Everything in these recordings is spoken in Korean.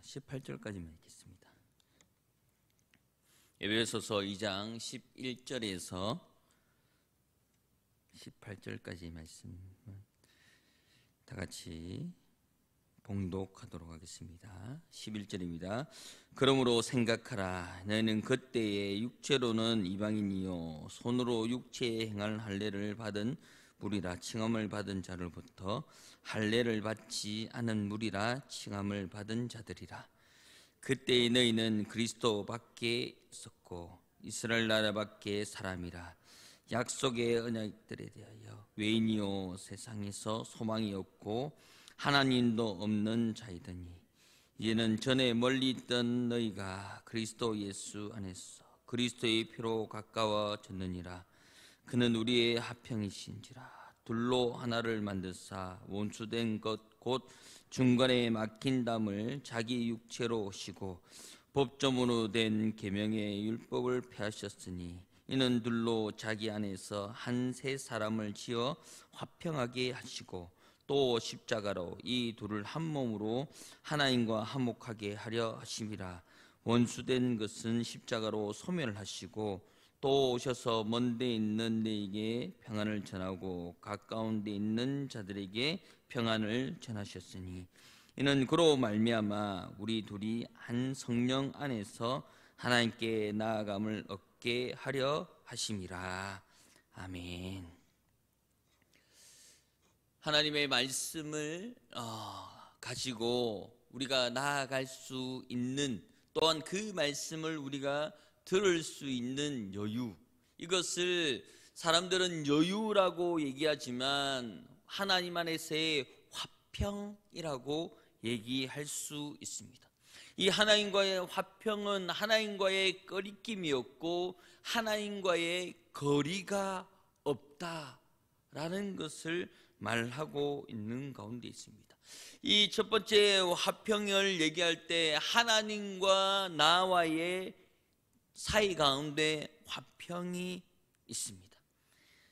18절까지만 읽겠습니다. 에베소서 2장 11절에서 18절까지 말씀 다 같이 봉독하도록 하겠습니다. 11절입니다. 그러므로 생각하라. 너희는 그때의 육체로는 이방인이요 손으로 육체에 행할 할례를 받은 무리라 칭함을 받은 자로부터 할례를 받지 않은 무리라 칭함을 받은 자들이라. 그때의 너희는 그리스도 밖에 있었고 이스라엘 나라 밖에 사람이라. 약속의 언약들에 대하여 외인이요 세상에서 소망이 없고 하나님도 없는 자이더니 이제는 전에 멀리 있던 너희가 그리스도 예수 안에서 그리스도의 피로 가까워졌느니라. 그는 우리의 화평이신지라. 둘로 하나를 만드사 원수된 것 곧 중간에 막힌 담을 자기 육체로 오시고 법조문으로 된 계명의 율법을 폐하셨으니 이는 둘로 자기 안에서 한 세 사람을 지어 화평하게 하시고 또 십자가로 이 둘을 한 몸으로 하나님과 화목하게 하려 하심이라. 원수된 것은 십자가로 소멸하시고 또 오셔서 먼 데 있는 너희에게 평안을 전하고 가까운 데 있는 자들에게 평안을 전하셨으니 이는 그로 말미암아 우리 둘이 한 성령 안에서 하나님께 나아감을 얻게 하려 하심이라. 아멘. 하나님의 말씀을 가지고 우리가 나아갈 수 있는, 또한 그 말씀을 우리가 들을 수 있는 여유, 이것을 사람들은 여유라고 얘기하지만 하나님 안에서의 화평이라고 얘기할 수 있습니다. 이 하나님과의 화평은 하나님과의 꺼리낌이었고 하나님과의 거리가 없다라는 것을 말하고 있는 가운데 있습니다. 이 첫 번째 화평을 얘기할 때 하나님과 나와의 사이 가운데 화평이 있습니다.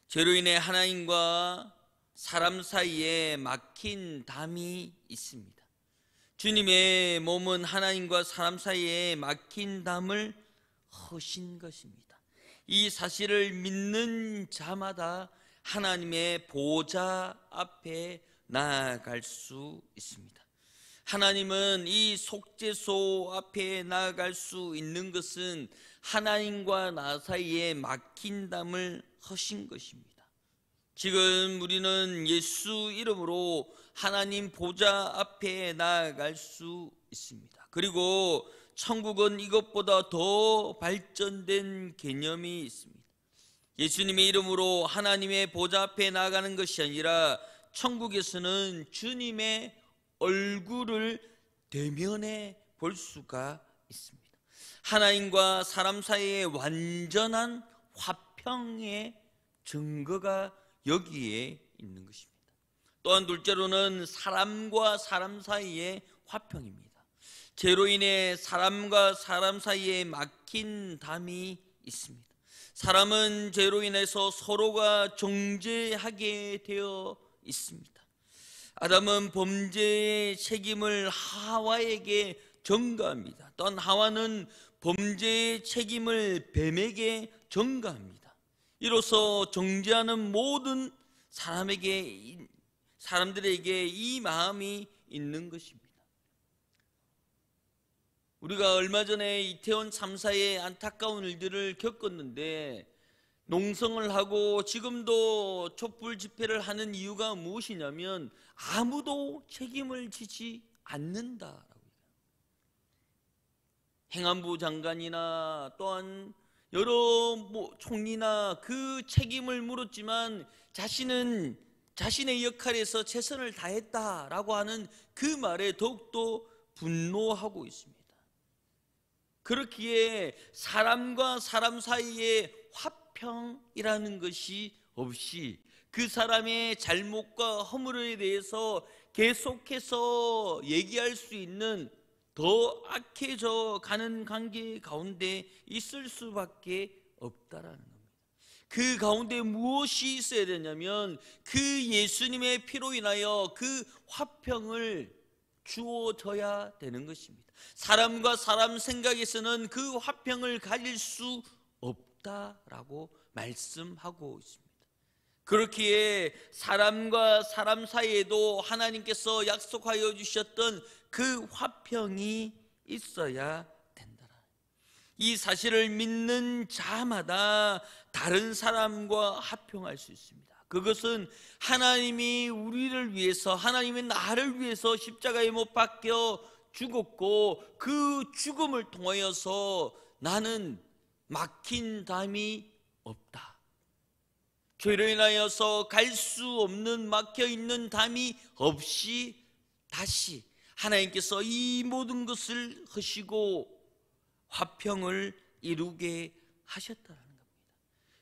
죄로 인해 하나님과 사람 사이에 막힌 담이 있습니다. 주님의 몸은 하나님과 사람 사이에 막힌 담을 허신 것입니다. 이 사실을 믿는 자마다 하나님의 보좌 앞에 나아갈 수 있습니다. 하나님은 이 속죄소 앞에 나아갈 수 있는 것은 하나님과 나 사이에 막힌 담을 허신 것입니다. 지금 우리는 예수 이름으로 하나님 보좌 앞에 나아갈 수 있습니다. 그리고 천국은 이것보다 더 발전된 개념이 있습니다. 예수님의 이름으로 하나님의 보좌 앞에 나아가는 것이 아니라 천국에서는 주님의 얼굴을 대면해 볼 수가 있습니다. 하나님과 사람 사이의 완전한 화평의 증거가 여기에 있는 것입니다. 또한 둘째로는 사람과 사람 사이의 화평입니다. 죄로 인해 사람과 사람 사이에 막힌 담이 있습니다. 사람은 죄로 인해서 서로가 정죄하게 되어 있습니다. 아담은 범죄의 책임을 하와에게 전가합니다. 또한 하와는 범죄의 책임을 뱀에게 전가합니다. 이로써 정죄하는 모든 사람들에게 이 마음이 있는 것입니다. 우리가 얼마 전에 이태원 참사의 안타까운 일들을 겪었는데, 농성을 하고 지금도 촛불 집회를 하는 이유가 무엇이냐면 아무도 책임을 지지 않는다라고. 행안부 장관이나 또한 여러 총리나 그 책임을 물었지만 자신은 자신의 역할에서 최선을 다했다라고 하는 그 말에 더욱더 분노하고 있습니다. 그렇기에 사람과 사람 사이에 화평이라는 것이 없이 그 사람의 잘못과 허물에 대해서 계속해서 얘기할 수 있는 더 악해져 가는 관계 가운데 있을 수밖에 없다라는 겁니다. 그 가운데 무엇이 있어야 되냐면 그 예수님의 피로 인하여 그 화평을 주어져야 되는 것입니다. 사람과 사람 생각에서는 그 화평을 가질 수 없다라고 말씀하고 있습니다. 그렇기에 사람과 사람 사이에도 하나님께서 약속하여 주셨던 그 화평이 있어야 된다. 이 사실을 믿는 자마다 다른 사람과 화평할 수 있습니다. 그것은 하나님이 우리를 위해서, 하나님의 나를 위해서 십자가에 못 박혀 죽었고, 그 죽음을 통하여서 나는 막힌 담이 없다, 죄로 인하여서 갈 수 없는 막혀있는 담이 없이 다시 하나님께서 이 모든 것을 하시고 화평을 이루게 하셨다는 겁니다.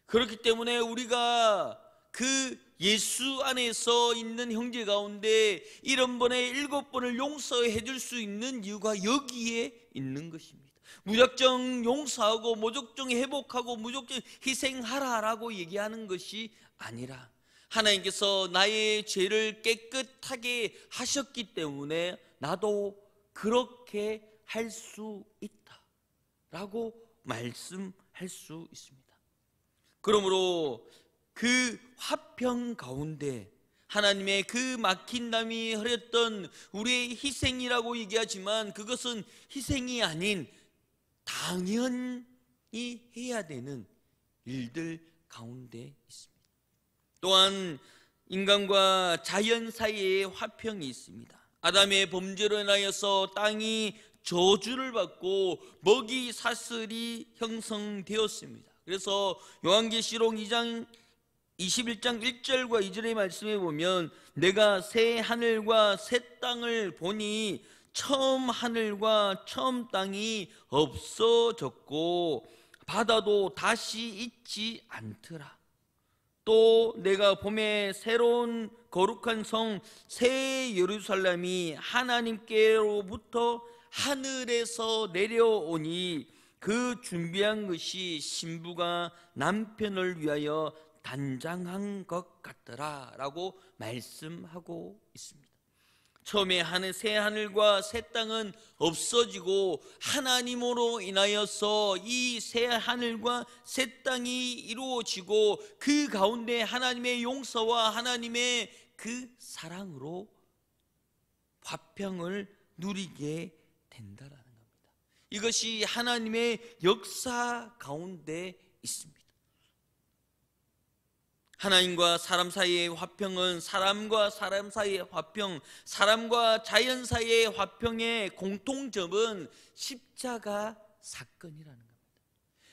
그렇기 때문에 우리가 그 예수 안에서 있는 형제 가운데 7번에 7번을 용서해 줄 수 있는 이유가 여기에 있는 것입니다. 무작정 용서하고 무작정 회복하고 무작정 희생하라라고 얘기하는 것이 아니라, 하나님께서 나의 죄를 깨끗하게 하셨기 때문에 나도 그렇게 할 수 있다라고 말씀할 수 있습니다. 그러므로 그 화평 가운데 하나님의 그 막힌 담이 흐렸던 우리의 희생이라고 얘기하지만, 그것은 희생이 아닌 당연히 해야 되는 일들 가운데 있습니다. 또한 인간과 자연 사이에 화평이 있습니다. 아담의 범죄로 인하여서 땅이 저주를 받고 먹이 사슬이 형성되었습니다. 그래서 요한계시록 2장 21장 1절과 2절의 말씀에 보면, 내가 새 하늘과 새 땅을 보니 처음 하늘과 처음 땅이 없어졌고 바다도 다시 있지 않더라. 또 내가 봄에 새로운 거룩한 성 새 예루살렘이 하나님께로부터 하늘에서 내려오니 그 준비한 것이 신부가 남편을 위하여 단장한 것 같더라 라고 말씀하고 있습니다. 처음에 새 하늘과 새 땅은 없어지고 하나님으로 인하여서 이 새 하늘과 새 땅이 이루어지고 그 가운데 하나님의 용서와 하나님의 그 사랑으로 화평을 누리게 된다라는 겁니다. 이것이 하나님의 역사 가운데 있습니다. 하나님과 사람 사이의 화평은 사람과 사람 사이의 화평, 사람과 자연 사이의 화평의 공통점은 십자가 사건이라는 겁니다.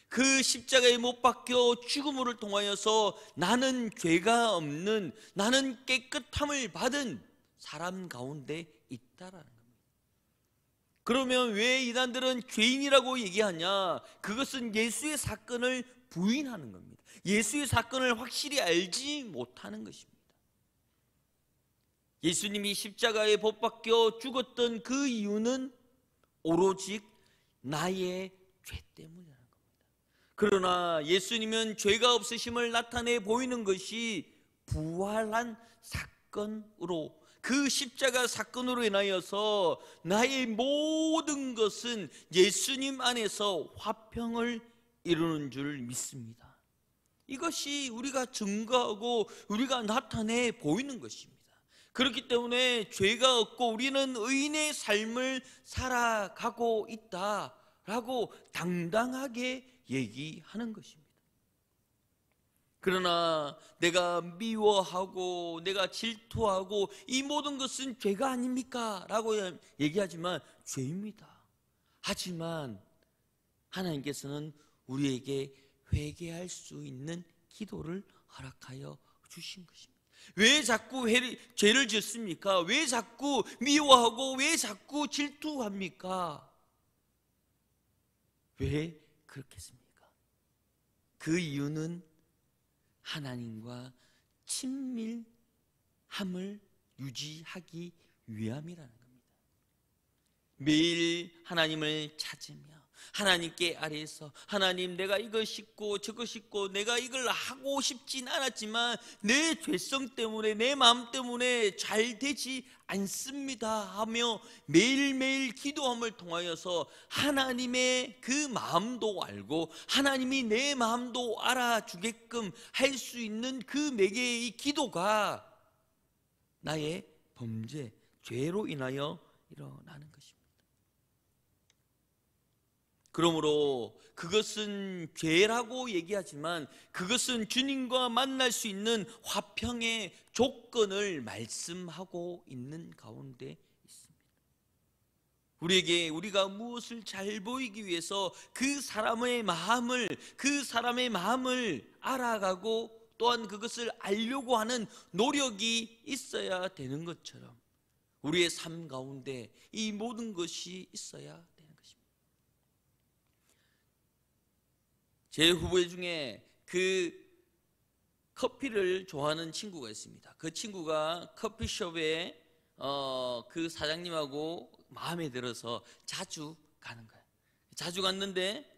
그 십자가에 못 박혀 죽음을 통하여서 나는 죄가 없는, 나는 깨끗함을 받은 사람 가운데 있다라는 겁니다. 그러면 왜 이단들은 죄인이라고 얘기하냐? 그것은 예수의 사건을 부인하는 겁니다. 예수의 사건을 확실히 알지 못하는 것입니다. 예수님이 십자가에 못 박혀 죽었던 그 이유는 오로지 나의 죄 때문이라는 겁니다. 그러나 예수님은 죄가 없으심을 나타내 보이는 것이 부활한 사건으로, 그 십자가 사건으로 인하여서 나의 모든 것은 예수님 안에서 화평을 이루는 줄 믿습니다. 이것이 우리가 증거하고 우리가 나타내 보이는 것입니다. 그렇기 때문에 죄가 없고 우리는 의인의 삶을 살아가고 있다라고 당당하게 얘기하는 것입니다. 그러나 내가 미워하고 내가 질투하고 이 모든 것은 죄가 아닙니까? 라고 얘기하지만 죄입니다. 하지만 하나님께서는 우리에게 회개할 수 있는 기도를 허락하여 주신 것입니다. 왜 자꾸 죄를 짓습니까? 왜 자꾸 미워하고 왜 자꾸 질투합니까? 왜 그렇겠습니까? 그 이유는 하나님과 친밀함을 유지하기 위함이라는 겁니다. 매일 하나님을 찾으며 하나님께 아뢰서 하나님, 내가 이거 싣고 저거 싣고 내가 이걸 하고 싶진 않았지만 내 죄성 때문에 내 마음 때문에 잘 되지 않습니다 하며 매일매일 기도함을 통하여서 하나님의 그 마음도 알고 하나님이 내 마음도 알아주게끔 할 수 있는 그 매개의 기도가 나의 범죄, 죄로 인하여 일어나는 것입니다. 그러므로 그것은 죄라고 얘기하지만 그것은 주님과 만날 수 있는 화평의 조건을 말씀하고 있는 가운데 있습니다. 우리가 무엇을 잘 보이기 위해서 그 사람의 마음을 알아가고 또한 그것을 알려고 하는 노력이 있어야 되는 것처럼 우리의 삶 가운데 이 모든 것이 있어야 되는 것입니다. 제 후배 중에 그 커피를 좋아하는 친구가 있습니다. 그 친구가 커피숍에 그 사장님하고 마음에 들어서 자주 가는 거예요. 자주 갔는데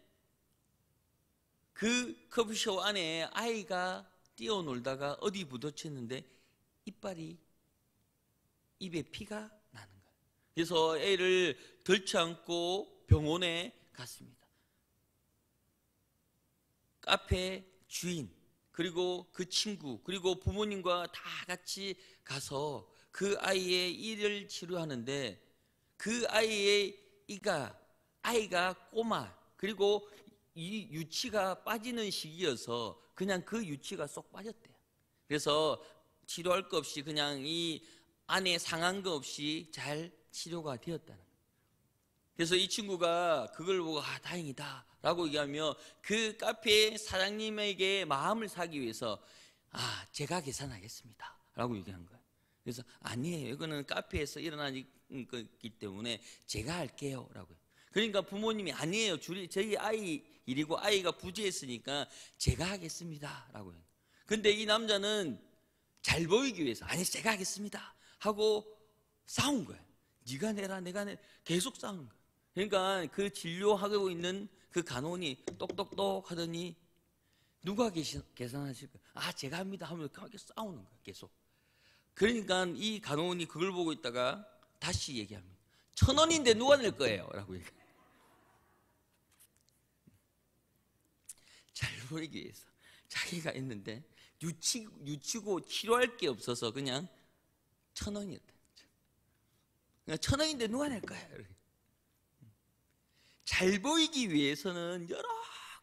그 커피숍 안에 아이가 뛰어놀다가 어디 부딪혔는데 이빨이 입에 피가 나는 거예요. 그래서 애를 덜쳐안고 병원에 갔습니다. 카페 주인 그리고 그 친구 그리고 부모님과 다 같이 가서 그 아이의 이를 치료하는데 그 아이의 아이가 꼬마 그리고 이 유치가 빠지는 시기여서 그냥 그 유치가 쏙 빠졌대요. 그래서 치료할 것 없이 그냥 이 안에 상한 거 없이 잘 치료가 되었다는 거예요. 그래서 이 친구가 그걸 보고 다행이다 라고 얘기하며 그 카페 사장님에게 마음을 사기 위해서 제가 계산하겠습니다 라고 얘기한 거예요. 그래서 아니에요, 이거는 카페에서 일어나는 거기 때문에 제가 할게요 라고요. 그러니까 부모님이 아니에요, 저희 아이 일이고 아이가 부재했으니까 제가 하겠습니다 라고 해요. 근데 이 남자는 잘 보이기 위해서 아니 제가 하겠습니다 하고 싸운 거예요. 네가 내라 내가 내 계속 싸우는 거예요. 그러니까 그 진료하고 있는 그 간호원이 똑똑똑 하더니 누가 계산하실 거예요? 제가 합니다 하면 그렇게 싸우는 거예요. 계속. 그러니까 이 간호원이 그걸 보고 있다가 다시 얘기합니다. 1,000원인데 누가 낼 거예요? 라고 얘기해요. 잘 보이기 위해서 자기가 있는데 유치고 치료할 게 없어서 그냥 1,000원이었다. 그러니까 1,000원인데 누가 낼 거야? 잘 보이기 위해서는 여러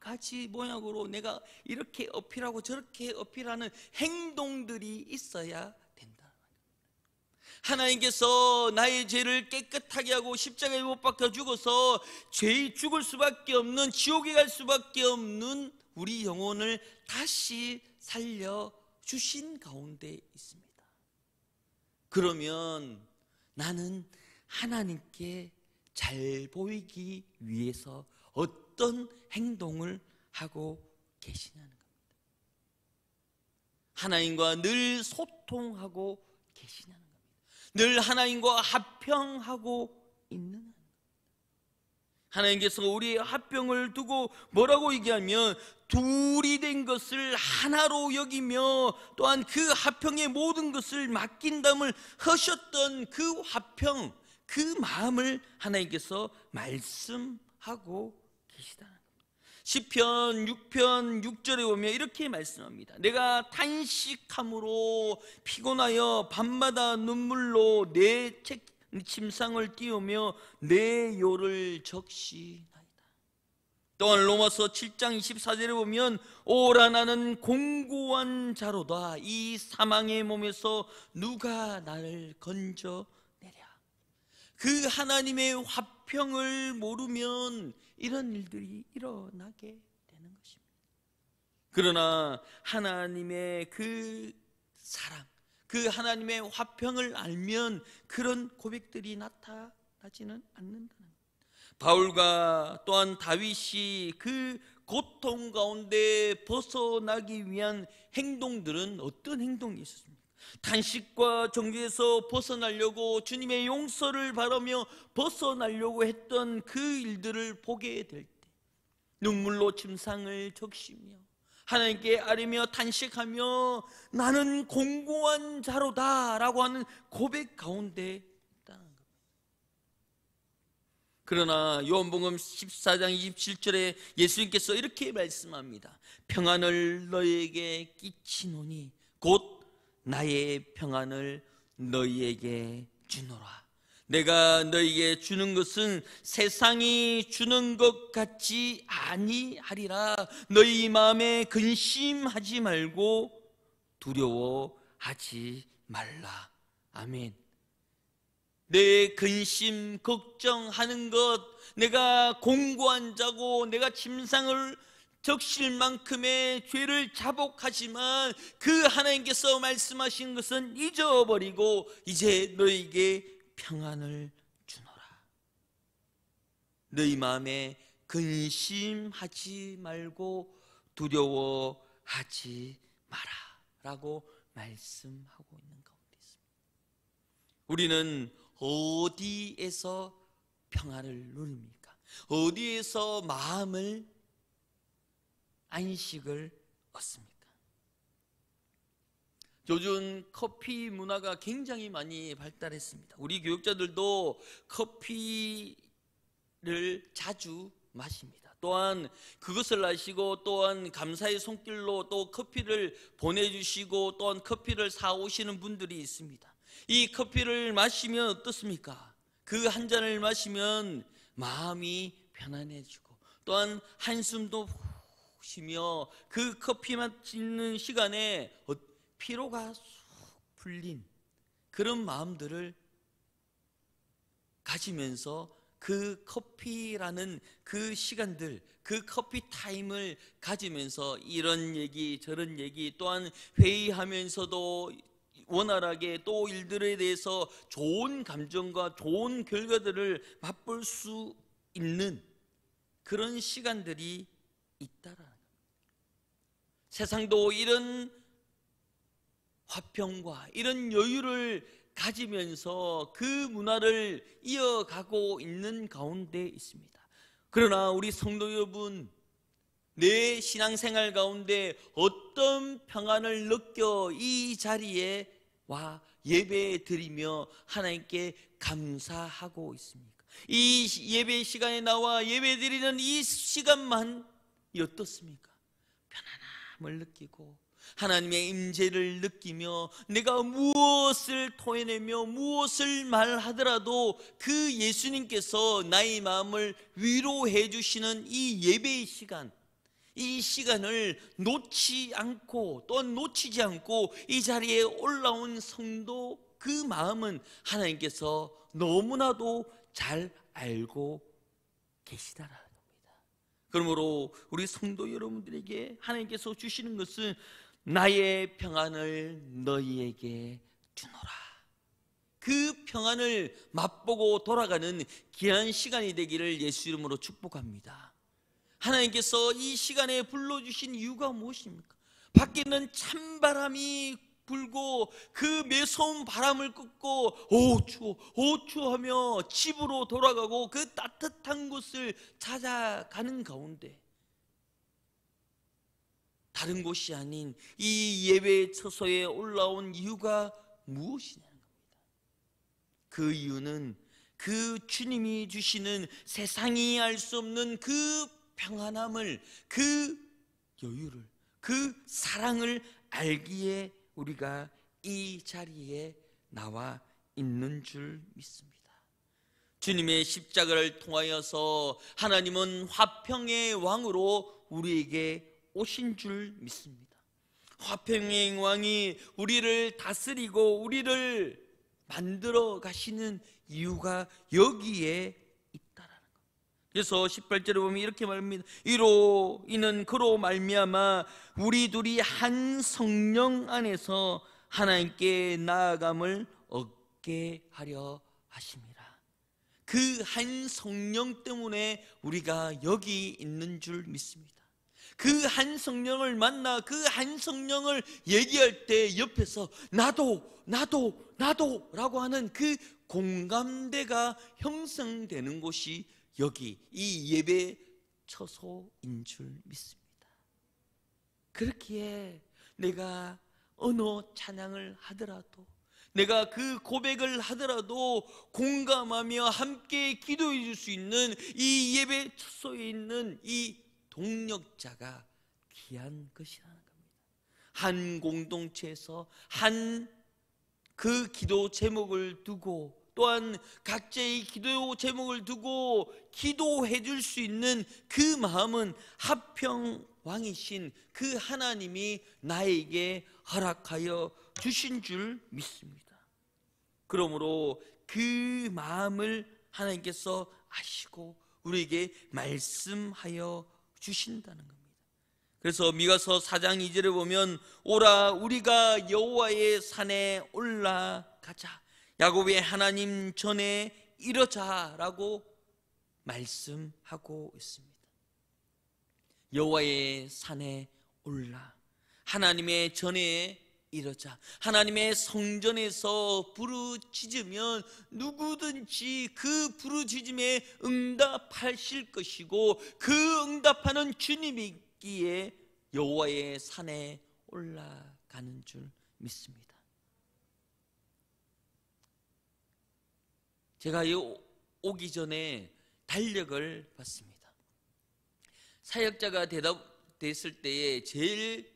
가지 모양으로 내가 이렇게 어필하고 저렇게 어필하는 행동들이 있어야 된다. 하나님께서 나의 죄를 깨끗하게 하고 십자가에 못 박혀 죽어서 죄에 죽을 수밖에 없는, 지옥에 갈 수밖에 없는 우리 영혼을 다시 살려주신 가운데 있습니다. 그러면 나는 하나님께 잘 보이기 위해서 어떤 행동을 하고 계시냐는 겁니다. 하나님과 늘 소통하고 계시냐는 겁니다. 늘 하나님과 합평하고 있는. 하나님께서 우리의 합평을 두고 뭐라고 얘기하면 둘이 된 것을 하나로 여기며 또한 그 합평의 모든 것을 맡긴담을 하셨던 그 화평, 그 마음을 하나님께서 말씀하고 계시다는 겁니다. 시편 6편 6절에 보면 이렇게 말씀합니다. 내가 탄식함으로 피곤하여 밤마다 눈물로 내 침상을 띄우며 내 요를 적시나이다. 또한 로마서 7장 24절에 보면 오라 나는 공고한 자로다. 이 사망의 몸에서 누가 나를 건져내랴. 그 하나님의 화평을 모르면 이런 일들이 일어나게 되는 것입니다. 그러나 하나님의 그 사랑, 그 하나님의 화평을 알면 그런 고백들이 나타나지는 않는다는 것. 바울과 또한 다윗이 그 고통 가운데 벗어나기 위한 행동들은 어떤 행동이 있었습니까? 탄식과 정죄에서 벗어나려고 주님의 용서를 바라며 벗어나려고 했던 그 일들을 보게 될 눈물로 침상을 적시며 하나님께 아뢰며 탄식하며 나는 공고한 자로다 라고 하는 고백 가운데 있다는 겁니다. 그러나 요한복음 14장 27절에 예수님께서 이렇게 말씀합니다. 평안을 너희에게 끼치노니 곧 나의 평안을 너희에게 주노라. 내가 너희에게 주는 것은 세상이 주는 것 같지 아니하리라. 너희 마음에 근심하지 말고 두려워하지 말라. 아멘. 내 근심, 걱정하는 것, 내가 공고한 자고 내가 침상을 적실 만큼의 죄를 자복하지만 그 하나님께서 말씀하신 것은 잊어버리고 이제 너에게 평안을 주노라. 너희 마음에 근심하지 말고 두려워하지 마라 라고 말씀하고 있는 가운데 있습니다. 우리는 어디에서 평안을 누립니까? 어디에서 마음을 안식을 얻습니까? 요즘 커피 문화가 굉장히 많이 발달했습니다. 우리 교육자들도 커피를 자주 마십니다. 또한 그것을 아시고 또한 감사의 손길로 또 커피를 보내주시고 또한 커피를 사오시는 분들이 있습니다. 이 커피를 마시면 어떻습니까? 그 한 잔을 마시면 마음이 편안해지고 또한 한숨도 푹 쉬며 그 커피 마시는 시간에 피로가 쑥 풀린 그런 마음들을 가지면서 그 커피라는 그 시간들, 그 커피 타임을 가지면서 이런 얘기 저런 얘기 또한 회의하면서도 원활하게 또 일들에 대해서 좋은 감정과 좋은 결과들을 맛볼 수 있는 그런 시간들이 있다라는 겁니다. 세상도 이런 화평과 이런 여유를 가지면서 그 문화를 이어가고 있는 가운데 있습니다. 그러나 우리 성도 여러분, 내 신앙생활 가운데 어떤 평안을 느껴 이 자리에 와 예배 드리며 하나님께 감사하고 있습니까? 이 예배 시간에 나와 예배 드리는 이 시간만 어떻습니까? 편안함을 느끼고 하나님의 임재를 느끼며 내가 무엇을 토해내며 무엇을 말하더라도 그 예수님께서 나의 마음을 위로해 주시는 이 예배의 시간, 이 시간을 놓지 않고 또한 놓치지 않고 이 자리에 올라온 성도 그 마음은 하나님께서 너무나도 잘 알고 계시다라는 겁니다. 그러므로 우리 성도 여러분들에게 하나님께서 주시는 것은 나의 평안을 너희에게 주노라. 그 평안을 맛보고 돌아가는 귀한 시간이 되기를 예수 이름으로 축복합니다. 하나님께서 이 시간에 불러주신 이유가 무엇입니까? 밖에는 찬바람이 불고 그 매서운 바람을 끄고 오 추워 하며 집으로 돌아가고 그 따뜻한 곳을 찾아가는 가운데 다른 곳이 아닌 이 예배 처소에 올라온 이유가 무엇이냐는 겁니다. 그 이유는 그 주님이 주시는 세상이 알 수 없는 그 평안함을, 그 여유를, 그 사랑을 알기에 우리가 이 자리에 나와 있는 줄 믿습니다. 주님의 십자가를 통하여서 하나님은 화평의 왕으로 우리에게 오신 줄 믿습니다. 화평의 왕이 우리를 다스리고 우리를 만들어 가시는 이유가 여기에 있다라는 것. 그래서 18절에 보면 이렇게 말합니다. 이는 그로 말미암아 우리 둘이 한 성령 안에서 하나님께 나아감을 얻게 하려 하심이라. 그 한 성령 때문에 우리가 여기 있는 줄 믿습니다. 그 한 성령을 만나 그 한 성령을 얘기할 때 옆에서 나도 라고 하는 그 공감대가 형성되는 곳이 여기 이 예배 처소인 줄 믿습니다. 그렇기에 내가 어느 찬양을 하더라도, 내가 그 고백을 하더라도 공감하며 함께 기도해 줄 수 있는 이 예배 처소에 있는 이 동력자가 귀한 것이라는 겁니다. 한 공동체에서 한 그 기도 제목을 두고, 또한 각자의 기도 제목을 두고 기도해 줄 수 있는 그 마음은 화평 왕이신 그 하나님이 나에게 허락하여 주신 줄 믿습니다. 그러므로 그 마음을 하나님께서 아시고 우리에게 말씀하여 주신다는 겁니다. 그래서 미가서 4장 2절에 보면 오라 우리가 여호와의 산에 올라가자, 야곱의 하나님 전에 이르자라고 말씀하고 있습니다. 여호와의 산에 올라 하나님의 전에 이르자. 하나님의 성전에서 부르짖으면 누구든지 그 부르짖음에 응답하실 것이고, 그 응답하는 주님이기에 여호와의 산에 올라가는 줄 믿습니다. 제가 오기 전에 달력을 봤습니다. 사역자가 대답됐을 때에 제일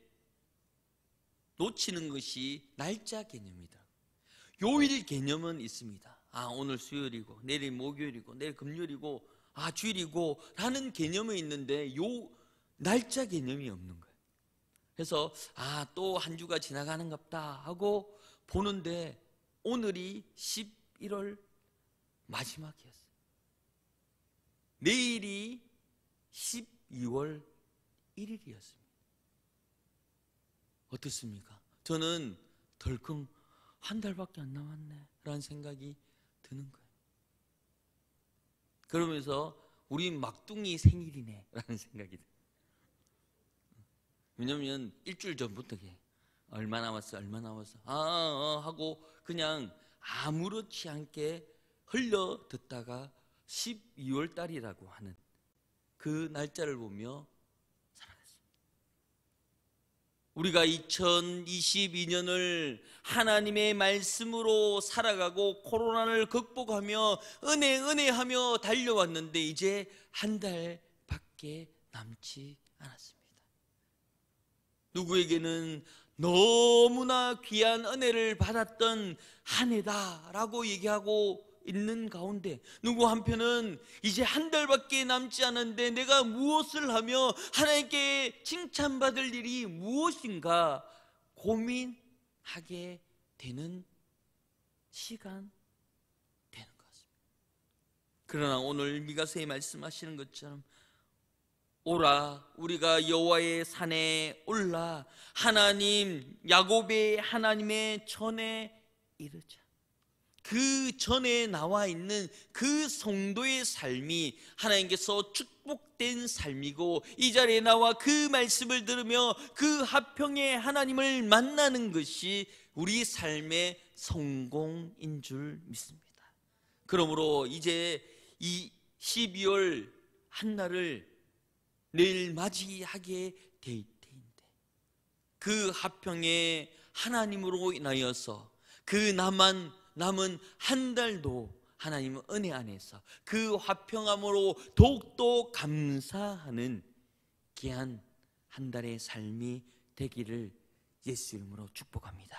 놓치는 것이 날짜 개념이다. 요일 개념은 있습니다. 오늘 수요일이고 내일 목요일이고 내일 금요일이고 주일이고 라는 개념은 있는데 요 날짜 개념이 없는 거예요. 그래서 또 한 주가 지나가는갑다 하고 보는데 오늘이 11월 마지막이었어요. 내일이 12월 1일이었습니다. 어떻습니까? 저는 덜컹 한 달밖에 안 남았네 라는 생각이 드는 거예요. 그러면서 우리 막둥이 생일이네 라는 생각이 들어요. 왜냐면 일주일 전부터 얼마 남았어 하고 그냥 아무렇지 않게 흘려 듣다가 12월 달이라고 하는 그 날짜를 보며 살아갔습니다. 우리가 2022년을 하나님의 말씀으로 살아가고 코로나를 극복하며 은혜하며 달려왔는데 이제 한 달밖에 남지 않았습니다. 누구에게는 너무나 귀한 은혜를 받았던 한 해다라고 얘기하고 있는 가운데, 누구 한편은 이제 한 달밖에 남지 않았는데 내가 무엇을 하며 하나님께 칭찬받을 일이 무엇인가 고민하게 되는 시간 되는 것 같습니다. 그러나 오늘 미가서에 말씀하시는 것처럼 오라 우리가 여호와의 산에 올라 하나님 야곱의 하나님의 전에 이르자. 그 전에 나와 있는 그 성도의 삶이 하나님께서 축복된 삶이고, 이 자리에 나와 그 말씀을 들으며 그 화평의 하나님을 만나는 것이 우리 삶의 성공인 줄 믿습니다. 그러므로 이제 이 12월 한날을 내일 맞이하게 될 때인데, 그 화평의 하나님으로 인하여서 그 남은 한 달도 하나님의 은혜 안에서 그 화평함으로 더욱더 감사하는 귀한 한 달의 삶이 되기를 예수 이름으로 축복합니다.